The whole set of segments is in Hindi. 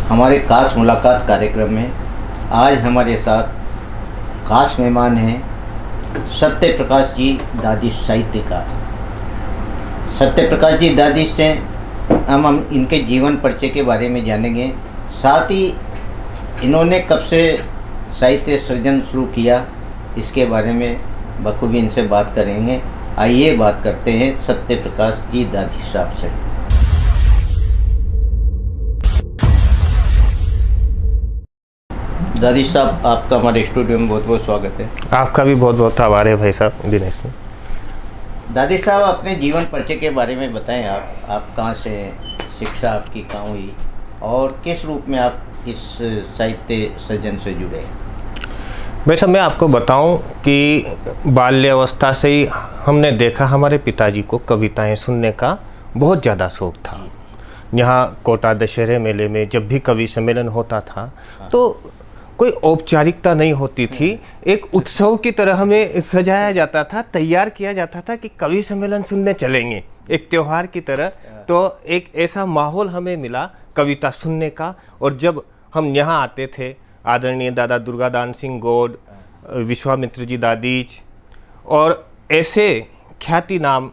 हमारे खास मुलाकात कार्यक्रम में आज हमारे साथ खास मेहमान हैं सत्य प्रकाश जी दादिश साहित्यकार। सत्य प्रकाश जी दादिश से हम इनके जीवन परिचय के बारे में जानेंगे, साथ ही इन्होंने कब से साहित्य सृजन शुरू किया इसके बारे में बखूबी इनसे बात करेंगे। आइए बात करते हैं सत्य प्रकाश जी दादिश साहब से। दादिश साहब, आपका हमारे स्टूडियो में बहुत बहुत स्वागत है। आपका भी बहुत बहुत आभार है भाई साहब दिनेश। दादिश साहब, अपने जीवन परिचय के बारे में बताएं। आप कहाँ से हैं, शिक्षा आपकी कहाँ हुई और किस रूप में आप इस साहित्य सृजन से जुड़े? भाई साहब, मैं आपको बताऊं कि बाल्यावस्था से ही हमने देखा हमारे पिताजी को कविताएं सुनने का बहुत ज़्यादा शौक़ था। यहाँ कोटा दशहरे मेले में जब भी कवि सम्मेलन होता था तो कोई औपचारिकता नहीं होती थी, एक उत्सव की तरह हमें सजाया जाता था, तैयार किया जाता था कि कवि सम्मेलन सुनने चलेंगे, एक त्यौहार की तरह। तो एक ऐसा माहौल हमें मिला कविता सुनने का। और जब हम यहाँ आते थे, आदरणीय दादा दुर्गादान सिंह गौड़, विश्वामित्र जी दादिच और ऐसे ख्याति नाम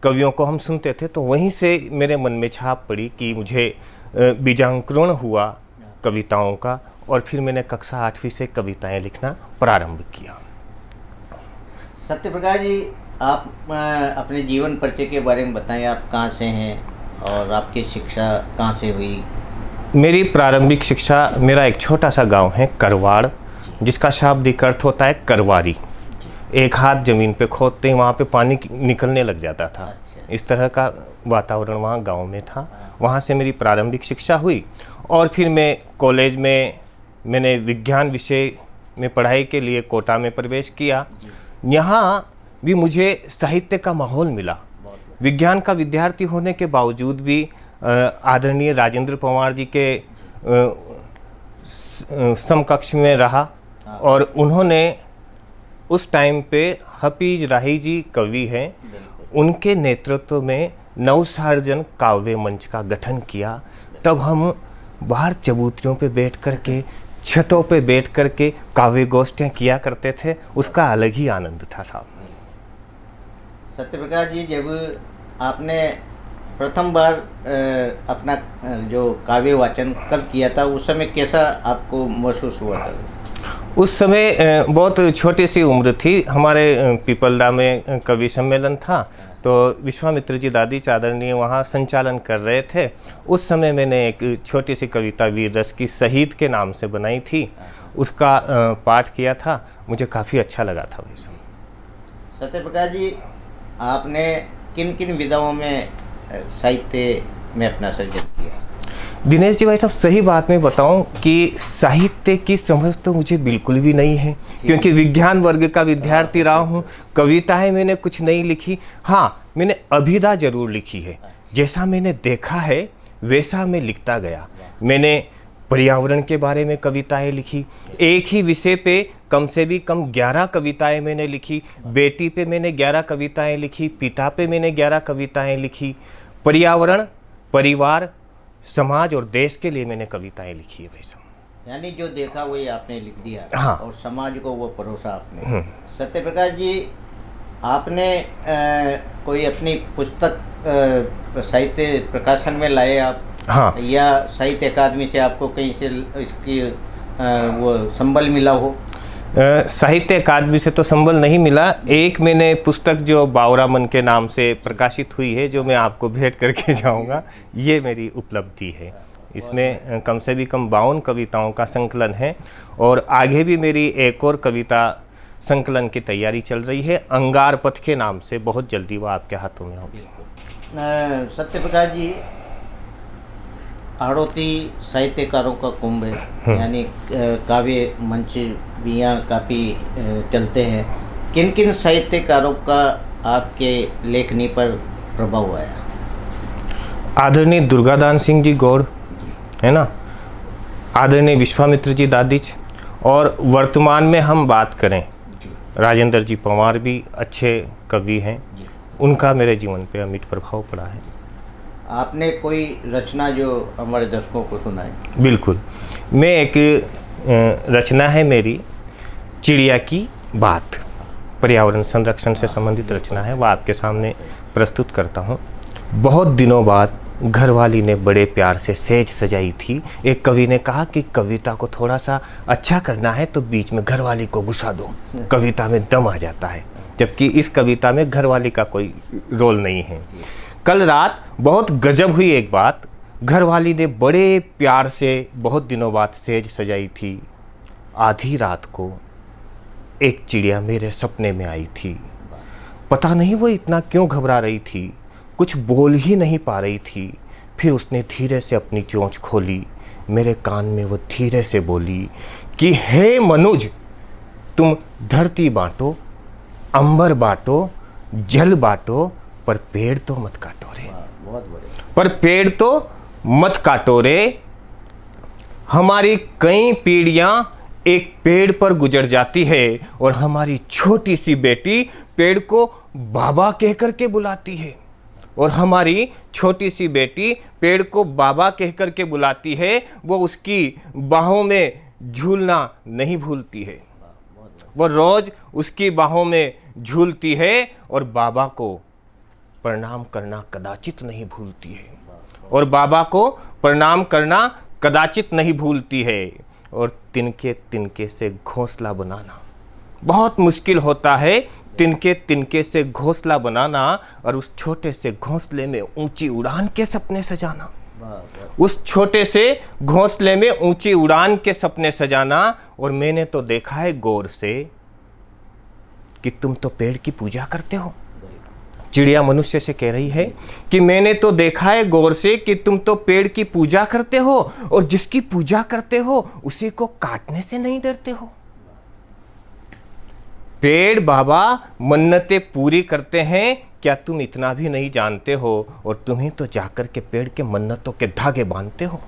कवियों को हम सुनते थे, तो वहीं से मेरे मन में छाप पड़ी कि मुझे बीजांकुरण हुआ कविताओं का। और फिर मैंने कक्षा 8वीं से कविताएं लिखना प्रारंभ किया। सत्य प्रकाश जी, आप अपने जीवन परिचय के बारे में बताएं। आप कहाँ से हैं और आपकी शिक्षा कहाँ से हुई? मेरी प्रारंभिक शिक्षा, मेरा एक छोटा सा गांव है करवाड़, जिसका शाब्दिक अर्थ होता है करवारी। एक हाथ ज़मीन पे खोदते ही वहाँ पे पानी निकलने लग जाता था। इस तरह का वातावरण वहाँ गांव में था। वहाँ से मेरी प्रारंभिक शिक्षा हुई और फिर मैं कॉलेज में मैंने विज्ञान विषय में पढ़ाई के लिए कोटा में प्रवेश किया। यहाँ भी मुझे साहित्य का माहौल मिला। विज्ञान का विद्यार्थी होने के बावजूद भी आदरणीय राजेंद्र पंवार जी के समकक्ष में रहा और उन्होंने उस टाइम पे हफीज राही जी कवि हैं, उनके नेतृत्व में नवसर्जन काव्य मंच का गठन किया। तब हम बाहर चबूतरियों पे बैठ कर के, छतों पे बैठ कर के काव्य गोष्ठियाँ किया करते थे। उसका अलग ही आनंद था साहब। सत्य प्रकाश जी, जब आपने प्रथम बार अपना जो काव्य वाचन कब किया था, उस समय कैसा आपको महसूस हुआ था? उस समय बहुत छोटी सी उम्र थी। हमारे पिपलदा में कवि सम्मेलन था, तो विश्वामित्र जी दादिच आदरणीय वहाँ संचालन कर रहे थे। उस समय मैंने एक छोटी सी कविता वीर रस की शहीद के नाम से बनाई थी, उसका पाठ किया था। मुझे काफ़ी अच्छा लगा था भाई साहब। सत्य प्रकाश जी, आपने किन किन विधाओं में साहित्य में अपना सृजन किया? दिनेश जी भाई साहब, सही बात मैं बताऊं कि साहित्य की समझ तो मुझे बिल्कुल भी नहीं है, क्योंकि विज्ञान वर्ग का विद्यार्थी रहा हूं। कविताएं मैंने कुछ नहीं लिखी। हाँ, मैंने अभिधा जरूर लिखी है। जैसा मैंने देखा है वैसा मैं लिखता गया। मैंने पर्यावरण के बारे में कविताएं लिखी। एक ही विषय पे कम से भी कम 11 कविताएं मैंने लिखी। बेटी पे मैंने 11 कविताएं लिखी, पिता पे मैंने 11 कविताएं लिखी। पर्यावरण, परिवार, समाज और देश के लिए मैंने कविताएं लिखी है भाई साहब। यानी जो देखा वही आपने लिख दिया। हाँ। और समाज को वो परोसा आपने। सत्य प्रकाश जी, आपने कोई अपनी पुस्तक साहित्य प्रकाशन में लाए आप? हाँ। या साहित्य अकादमी से आपको कहीं से इसकी वो संबल मिला हो? साहित्य अकादमी से तो संबल नहीं मिला। एक मैंने पुस्तक जो बावरा मन के नाम से प्रकाशित हुई है, जो मैं आपको भेंट करके जाऊंगा, ये मेरी उपलब्धि है। इसमें कम से भी कम 52 कविताओं का संकलन है और आगे भी मेरी एक और कविता संकलन की तैयारी चल रही है, अंगार पथ के नाम से। बहुत जल्दी वो आपके हाथों में होगी। सत्य प्रकाश जी, हाड़ौती साहित्यकारों का कुंभ है, यानी काव्य मंच भी यहाँ काफ़ी चलते हैं। किन किन साहित्यकारों का आपके लेखनी पर प्रभाव आया? आदरणीय दुर्गादान सिंह जी गौड़ है ना, आदरणीय विश्वामित्र जी दादिच, और वर्तमान में हम बात करें राजेंद्र जी पंवार भी अच्छे कवि हैं। उनका मेरे जीवन पे अमिट प्रभाव पड़ा है। आपने कोई रचना जो हमारे दर्शकों को सुनाए? बिल्कुल। मैं एक रचना है मेरी, चिड़िया की बात, पर्यावरण संरक्षण से संबंधित रचना है, वह आपके सामने प्रस्तुत करता हूँ। बहुत दिनों बाद घरवाली ने बड़े प्यार से सेज सजाई थी। एक कवि ने कहा कि कविता को थोड़ा सा अच्छा करना है तो बीच में घरवाली को घुसा दो, कविता में दम आ जाता है, जबकि इस कविता में घरवाली का कोई रोल नहीं है। कल रात बहुत गजब हुई एक बात। घरवाली ने बड़े प्यार से बहुत दिनों बाद सेज सजाई थी। आधी रात को एक चिड़िया मेरे सपने में आई थी। पता नहीं वो इतना क्यों घबरा रही थी, कुछ बोल ही नहीं पा रही थी। फिर उसने धीरे से अपनी चोंच खोली, मेरे कान में वो धीरे से बोली कि हे मनुज, तुम धरती बांटो, अंबर बांटो, जल बांटो, पर पेड़ तो मत काटो रे। बहुत बढ़िया। पर पेड़ तो मत काटो रे। हमारी कई पीढ़ियां एक पेड़ पर गुजर जाती है और हमारी छोटी सी बेटी पेड़ को बाबा कह करके बुलाती है, और हमारी छोटी सी बेटी पेड़ को बाबा कह करके बुलाती है। वो उसकी बाहों में झूलना नहीं भूलती है, वो रोज उसकी बाहों में झूलती है और बाबा को प्रणाम करना कदाचित नहीं भूलती है, और बाबा को प्रणाम करना कदाचित नहीं भूलती है। और तिनके तिनके से घोंसला बनाना बहुत मुश्किल होता है। तिनके तिनके से घोंसला बनाना और उस छोटे से घोंसले में ऊंची उड़ान के सपने सजाना, उस छोटे से घोंसले में ऊंची उड़ान के सपने सजाना। और मैंने तो देखा है गौर से कि तुम तो पेड़ की पूजा करते हो। चिड़िया मनुष्य से कह रही है कि मैंने तो देखा है गौर से कि तुम तो पेड़ की पूजा करते हो, और जिसकी पूजा करते हो उसी को काटने से नहीं डरते हो। पेड़ बाबा मन्नतें पूरी करते हैं, क्या तुम इतना भी नहीं जानते हो? और तुम्हें तो जाकर के पेड़ के मन्नतों के धागे बांधते हो,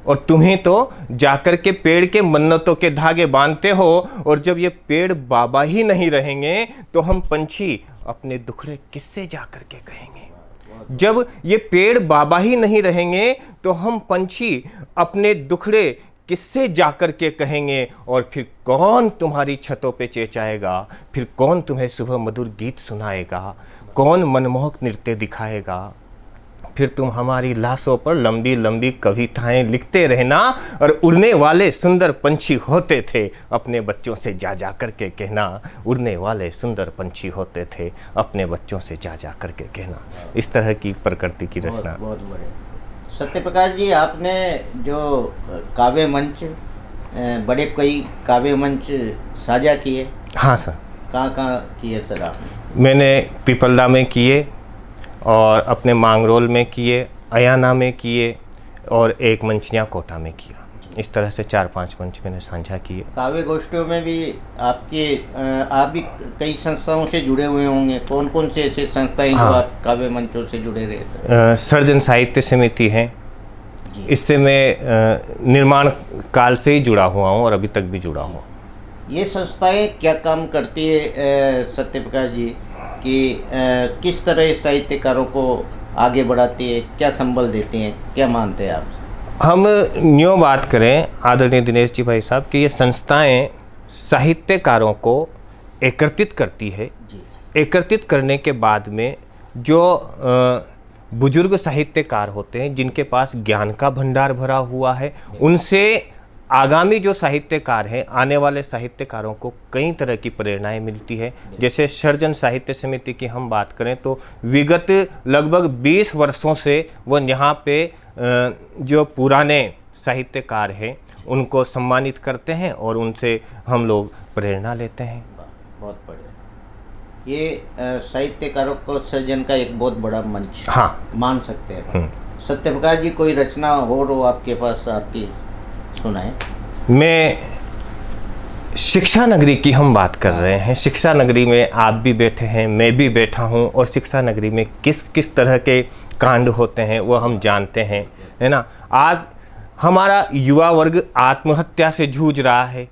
और तुम्हें तो जाकर के पेड़ के मन्नतों के धागे बांधते हो। और जब ये पेड़ बाबा ही नहीं रहेंगे तो हम पंछी अपने दुखड़े किससे जाकर के कहेंगे? जब ये पेड़ बाबा ही नहीं रहेंगे तो हम पंछी अपने दुखड़े किससे जाकर के कहेंगे? और फिर कौन तुम्हारी छतों पे चेंचाएगा? फिर कौन तुम्हें सुबह मधुर गीत सुनाएगा? कौन मनमोहक नृत्य दिखाएगा? फिर तुम हमारी लाशों पर लंबी लंबी कविताएं लिखते रहना, और उड़ने वाले सुंदर पंछी होते थे अपने बच्चों से जा जा करके कहना, उड़ने वाले सुंदर पंछी होते थे अपने बच्चों से जा जा करके कहना। इस तरह की प्रकृति की रचना। बहुत बढ़िया। सत्यप्रकाश जी, आपने जो काव्य मंच, बड़े कई काव्य मंच साझा किए। हाँ सर। कहाँ किए सर आपने? मैंने पिपलदा में किए, और अपने मांगरोल में किए, अयाना में किए, और एक मंच यहाँ कोटा में किया। इस तरह से 4-5 मंच मैंने साझा किए। काव्य गोष्ठियों में भी आप भी कई संस्थाओं से जुड़े हुए होंगे। कौन कौन से ऐसे संस्थाएं जो आप काव्य मंचों से जुड़े रहे? सर्जन साहित्य समिति है, इससे मैं निर्माण काल से ही जुड़ा हुआ हूँ और अभी तक भी जुड़ा हूँ। ये संस्थाएं क्या काम करती है सत्यप्रकाश जी, कि किस तरह साहित्यकारों को आगे बढ़ाती है, क्या संबल देती हैं, क्या मानते हैं आप? हम न्यू बात करें आदरणीय दिनेश जी भाई साहब कि ये संस्थाएं साहित्यकारों को एकत्रित करती है। एकत्रित करने के बाद में जो बुजुर्ग साहित्यकार होते हैं, जिनके पास ज्ञान का भंडार भरा हुआ है, उनसे आगामी जो साहित्यकार हैं, आने वाले साहित्यकारों को कई तरह की प्रेरणाएं मिलती है। जैसे सर्जन साहित्य समिति की हम बात करें तो विगत लगभग 20 वर्षों से वो यहाँ पे जो पुराने साहित्यकार हैं उनको सम्मानित करते हैं और उनसे हम लोग प्रेरणा लेते हैं। बहुत बढ़िया। ये साहित्यकारों को सृजन का एक बहुत बड़ा मंच मान सकते हैं। सत्यप्रकाश जी, कोई रचना हो आपके पास, आपकी सुनाएं। मैं शिक्षा नगरी की हम बात कर रहे हैं। शिक्षा नगरी में आप भी बैठे हैं, मैं भी बैठा हूं, और शिक्षा नगरी में किस किस तरह के कांड होते हैं वो हम जानते हैं, है ना। आज हमारा युवा वर्ग आत्महत्या से जूझ रहा है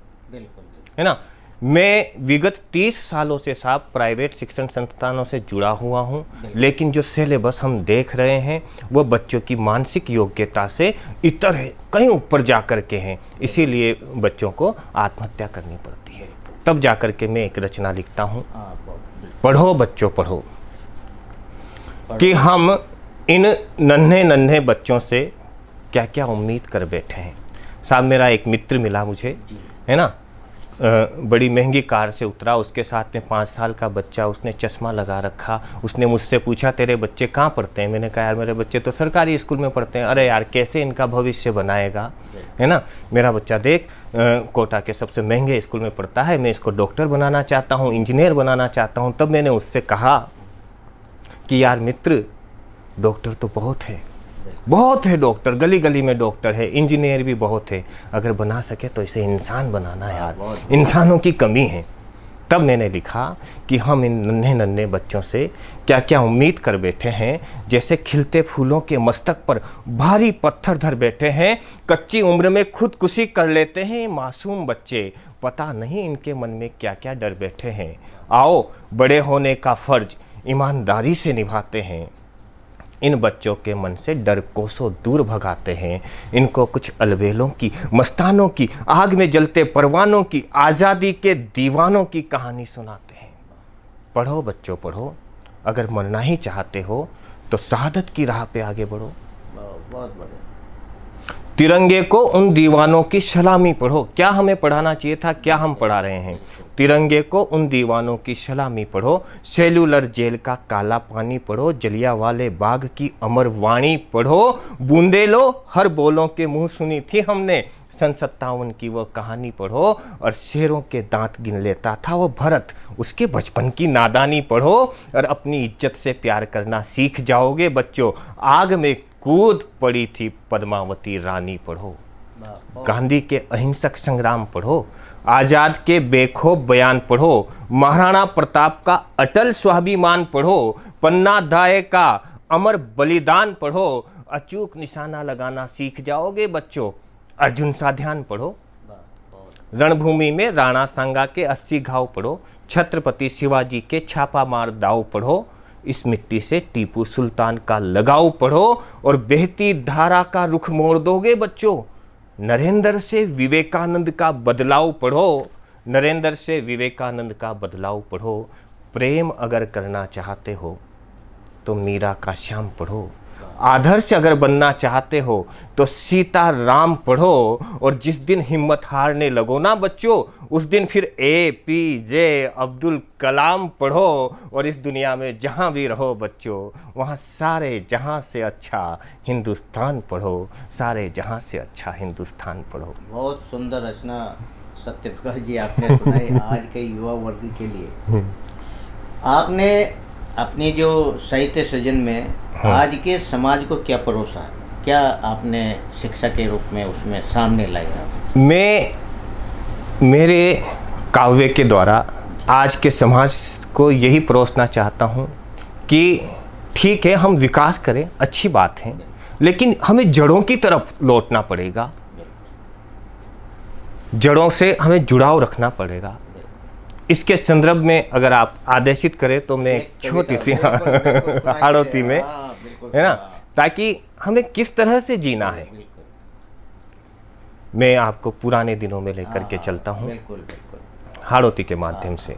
ना। मैं विगत 30 सालों से साहब प्राइवेट शिक्षण संस्थानों से जुड़ा हुआ हूं, लेकिन जो सिलेबस हम देख रहे हैं वो बच्चों की मानसिक योग्यता से इतर है, कहीं ऊपर जा कर के हैं। इसीलिए बच्चों को आत्महत्या करनी पड़ती है। तब जा कर के मैं एक रचना लिखता हूं, पढ़ो बच्चों पढ़ो, कि हम इन नन्हे नन्हे बच्चों से क्या क्या उम्मीद कर बैठे हैं। साहब मेरा एक मित्र मिला मुझे, है ना, बड़ी महंगी कार से उतरा, उसके साथ में 5 साल का बच्चा, उसने चश्मा लगा रखा। उसने मुझसे पूछा तेरे बच्चे कहाँ पढ़ते हैं? मैंने कहा यार मेरे बच्चे तो सरकारी स्कूल में पढ़ते हैं। अरे यार कैसे इनका भविष्य बनाएगा, है ना, मेरा बच्चा देख कोटा के सबसे महंगे स्कूल में पढ़ता है, मैं इसको डॉक्टर बनाना चाहता हूँ, इंजीनियर बनाना चाहता हूँ। तब मैंने उससे कहा कि यार मित्र, डॉक्टर तो बहुत है डॉक्टर, गली गली में डॉक्टर है, इंजीनियर भी बहुत है, अगर बना सके तो इसे इंसान बनाना यार, इंसानों की कमी है। तब मैंने लिखा कि हम इन नन्हे नन्हे बच्चों से क्या क्या उम्मीद कर बैठे हैं, जैसे खिलते फूलों के मस्तक पर भारी पत्थर धर बैठे हैं, कच्ची उम्र में खुदकुशी कर लेते हैं मासूम बच्चे, पता नहीं इनके मन में क्या क्या डर बैठे हैं। आओ बड़े होने का फर्ज ईमानदारी से निभाते हैं, इन बच्चों के मन से डर कोसों दूर भगाते हैं, इनको कुछ अलबेलों की, मस्तानों की, आग में जलते परवानों की, आज़ादी के दीवानों की कहानी सुनाते हैं। पढ़ो बच्चों पढ़ो, अगर मरना ही चाहते हो तो शहादत की राह पे आगे बढ़ो। बहुत बढ़िया। तिरंगे को उन दीवानों की सलामी पढ़ो। क्या हमें पढ़ाना चाहिए था, क्या हम पढ़ा रहे हैं? तिरंगे को उन दीवानों की सलामी पढ़ो, सेल्यूलर जेल का काला पानी पढ़ो, जलियांवाले बाग की अमर वाणी पढ़ो, बूंदेलो हर बोलों के मुंह सुनी थी हमने, सन 57 की वो कहानी पढ़ो, और शेरों के दांत गिन लेता था वो भरत, उसके बचपन की नादानी पढ़ो, और अपनी इज्जत से प्यार करना सीख जाओगे बच्चों। आग में कूद पड़ी थी पद्मावती रानी पढ़ो, गांधी के अहिंसक संग्राम पढ़ो, आज़ाद के बेखौफ बयान पढ़ो, महाराणा प्रताप का अटल स्वाभिमान पढ़ो, पन्ना दाए का अमर बलिदान पढ़ो, अचूक निशाना लगाना सीख जाओगे बच्चों। अर्जुन सा ध्यान पढ़ो, रणभूमि में राणा सांगा के 80 घाव पढ़ो, छत्रपति शिवाजी के छापा मार दाव पढ़ो, इस मिट्टी से टीपू सुल्तान का लगाव पढ़ो, और बहती धारा का रुख मोड़ दोगे बच्चों। नरेंद्र से विवेकानंद का बदलाव पढ़ो, नरेंद्र से विवेकानंद का बदलाव पढ़ो। प्रेम अगर करना चाहते हो तो मीरा का श्याम पढ़ो, आदर्श अगर बनना चाहते हो तो सीता राम पढ़ो, और जिस दिन हिम्मत हारने लगो ना बच्चों, उस दिन फिर APJ अब्दुल कलाम पढ़ो, और इस दुनिया में जहाँ भी रहो बच्चों, वहाँ सारे जहाँ से अच्छा हिंदुस्तान पढ़ो, सारे जहाँ से अच्छा हिंदुस्तान पढ़ो। बहुत सुंदर रचना सत्यप्रकाश जी आपने सुनाई आज के युवा वर्ग के लिए। आपने अपनी जो साहित्य सृजन में आज के समाज को क्या परोसा, क्या आपने शिक्षा के रूप में उसमें सामने लाया? मैं मेरे काव्य के द्वारा आज के समाज को यही परोसना चाहता हूँ कि ठीक है हम विकास करें, अच्छी बात है, लेकिन हमें जड़ों की तरफ लौटना पड़ेगा, जड़ों से हमें जुड़ाव रखना पड़ेगा। इसके संदर्भ में अगर आप आदेशित करें तो मैं एक छोटी सी हाड़ौती में, है ना, ताकि हमें किस तरह से जीना है मैं आपको पुराने दिनों में लेकर के चलता हूँ हाड़ौती के माध्यम से।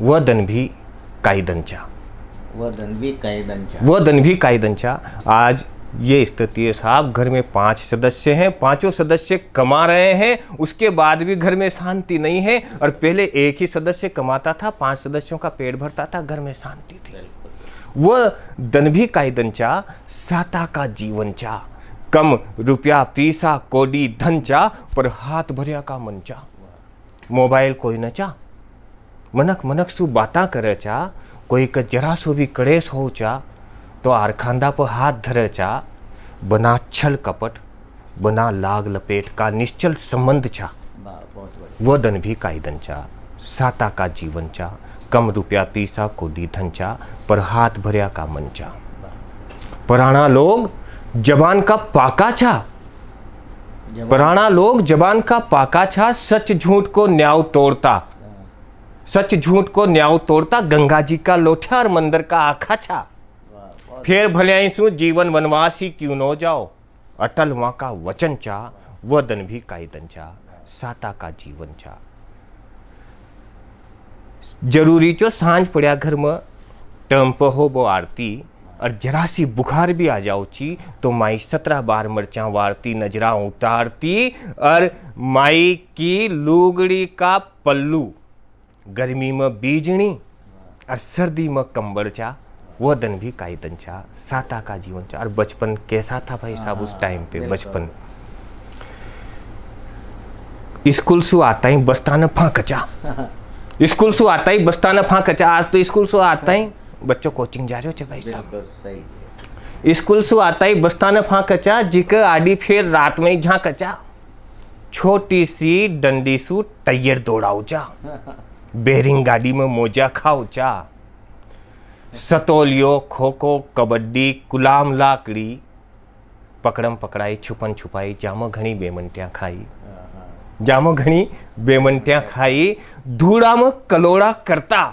वह दन भी काई दंचा, वह दन भी काई दंचा। आज ये स्थिति है साहब, घर में 5 सदस्य हैं, 5 सदस्य कमा रहे हैं, उसके बाद भी घर में शांति नहीं है। और पहले एक ही सदस्य कमाता था, 5 सदस्यों का पेट भरता था, घर में शांति थी। वह दन भी काई दंचा, साता का जीवन चा, कम रुपया पीसा कोडी धनचा, पर हाथ भरिया का मनचा। मोबाइल कोई नचा, मनक मनक सु बाता करे चा, कोई का जरा सो भी कड़ेस हो चा, तो आरखांदा पर हाथ धरे चा, बना छल कपट, बना लाग लपेट का निश्चल संबंध चा। वह दन भी काई दंचा, साता का जीवन चा, कम रुपया पीसा कोडी धनचा, पर हाथ भरिया का मनचा। पुराना लोग जबान का पाका छा, पुराना लोग जबान का पाका छा, सच झूठ को न्याव तोड़ता, सच झूठ को न्याव तोड़ता, गंगा जी का लोठा और मंदिर का आखा छा। फिर भले सु जीवन वनवासी क्यों न जाओ, अटल वहां का वचन चा, वह दन भी कायदन चा, साता का जीवन चा। जरूरी चो सांझ पड़िया घर में टम्प हो वो आरती, और जरा सी बुखार भी आ जाओ ची तो माई 17 बार मरचा वारती, नजरा उतारती, और माई की लुगड़ी का पल्लू गर्मी में बीजनी और सर्दी में कंबल चा, वो दिन भी कायदन चा, साता का जीवन चा। और बचपन कैसा था भाई साहब उस टाइम पे, बचपन स्कूल से आता ही बस्ता न फांकचा, स्कूल से आता ही बस्ता न फांकचा। आज तो स्कूल से आता ही बच्चों कोचिंग जा रहे हो भाई साहब, स्कूल से आता ही बस्ता न फांकचा, जिक आडी फिर रात में ही झांकचा, छोटी सी डंडी सु टायर दौड़ाऊचा, बेरिंग गाड़ी में मोजा खाऊचा, सतोलियो खो खो कबड्डी गुलाम लाकड़ी, पकड़म पकड़ाई छुपन छुपाई, जामो घनी बेमंटियां खाई, जामो घनी बेमंटियां खाई, धूड़ा में कलोड़ा करता।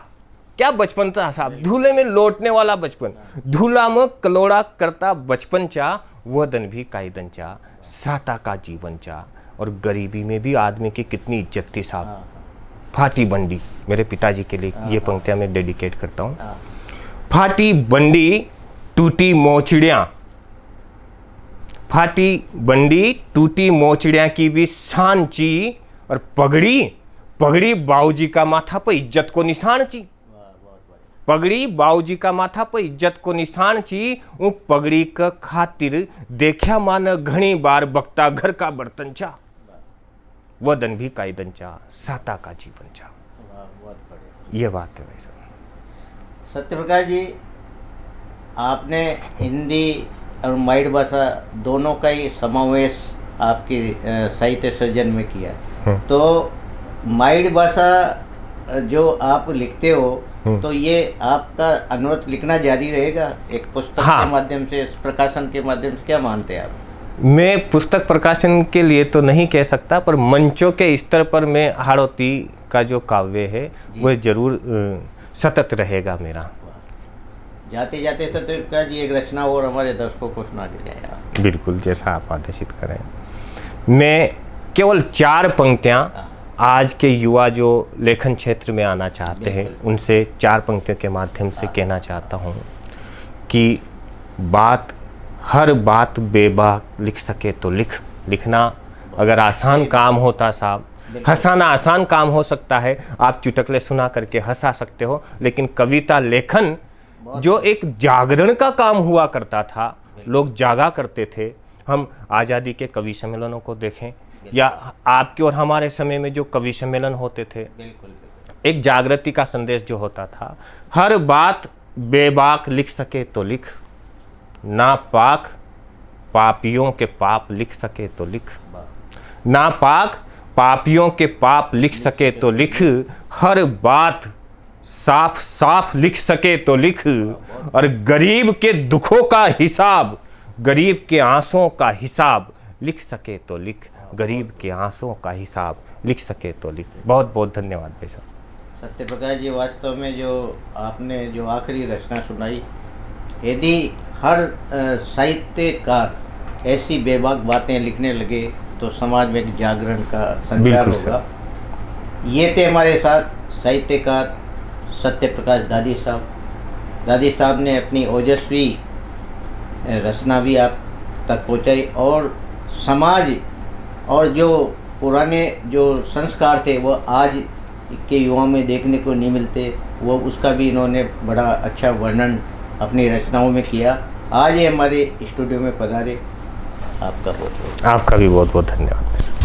क्या बचपन था साहब, धूले में लौटने वाला बचपन, धूला में कलोड़ा करता बचपन चा, वह दिन भी कायदन चा, साता का जीवन चा। और गरीबी में भी आदमी की कितनी इज्जत थी साहब। फाटी बंडी, मेरे पिताजी के लिए ये पंक्तियां मैं डेडिकेट करता हूँ। फाटी बंडी टूटी मोचड़ियाँ, फाटी बंडी टूटी मोचड़ियाँ की भी शान ची, और पगड़ी पगड़ी बाऊजी का माथा पर इज्जत को निशान ची, पगड़ी बाऊजी का माथा पर इज्जत को निशान ची। वो पगड़ी का खातिर देखा मान घनी बार बकता घर का बर्तन चा, वह दन भी कायदन चा, साता का जीवन चा। ये बात है भाई साहब। सत्यप्रकाश जी, आपने हिंदी और माइड भाषा दोनों का ही समावेश आपके साहित्य सृजन में किया। तो माइड भाषा जो आप लिखते हो, तो ये आपका अनुरोध लिखना जारी रहेगा एक पुस्तक के माध्यम से, इस प्रकाशन के माध्यम से, क्या मानते हैं आप? मैं पुस्तक प्रकाशन के लिए तो नहीं कह सकता, पर मंचों के स्तर पर मैं हाड़ौती का जो काव्य है वह जरूर सतत रहेगा मेरा। जाते जाते सत्यप्रकाश जी एक रचना और हमारे दर्शकों को सुना के जाए आप। बिल्कुल, जैसा आप आदेशित करें। मैं केवल 4 पंक्तियां आज के युवा जो लेखन क्षेत्र में आना चाहते हैं उनसे 4 पंक्तियों के माध्यम से कहना चाहता हूं कि हर बात बेबाक लिख सके तो लिखना अगर आसान काम होता साहब, हंसाना आसान काम हो सकता है, आप चुटकुले सुना करके हंसा सकते हो, लेकिन कविता लेखन जो एक जागरण का काम हुआ करता था, लोग जागा करते थे। हम आज़ादी के कवि सम्मेलनों को देखें या आपके और हमारे समय में जो कवि सम्मेलन होते थे, एक जागृति का संदेश जो होता था, हर बात बेबाक लिख सके तो लिख, नापाक पापियों के पाप लिख सके तो लिख, नापाक पापियों के पाप लिख सके तो लिख, हर बात साफ साफ लिख सके तो लिख, और गरीब के दुखों का हिसाब, गरीब के आंसुओं का हिसाब लिख सके तो लिख, गरीब के आंसुओं का हिसाब लिख सके तो लिख। बहुत बहुत धन्यवाद भाई साहब। सत्यप्रकाश जी, वास्तव में जो आपने जो आखिरी रचना सुनाई, यदि हर साहित्यकार ऐसी बेबाक बातें लिखने लगे तो समाज में एक जागरण का संचार होगा। ये थे हमारे साथ साहित्यकार सत्यप्रकाश दादी साहब। दादी साहब ने अपनी ओजस्वी रचना भी आप तक पहुंचाई, और समाज और जो पुराने जो संस्कार थे वो आज के युवाओं में देखने को नहीं मिलते, वो उसका भी इन्होंने बड़ा अच्छा वर्णन अपनी रचनाओं में किया। आज ये हमारे स्टूडियो में पधारे, आपका भी बहुत बहुत धन्यवाद।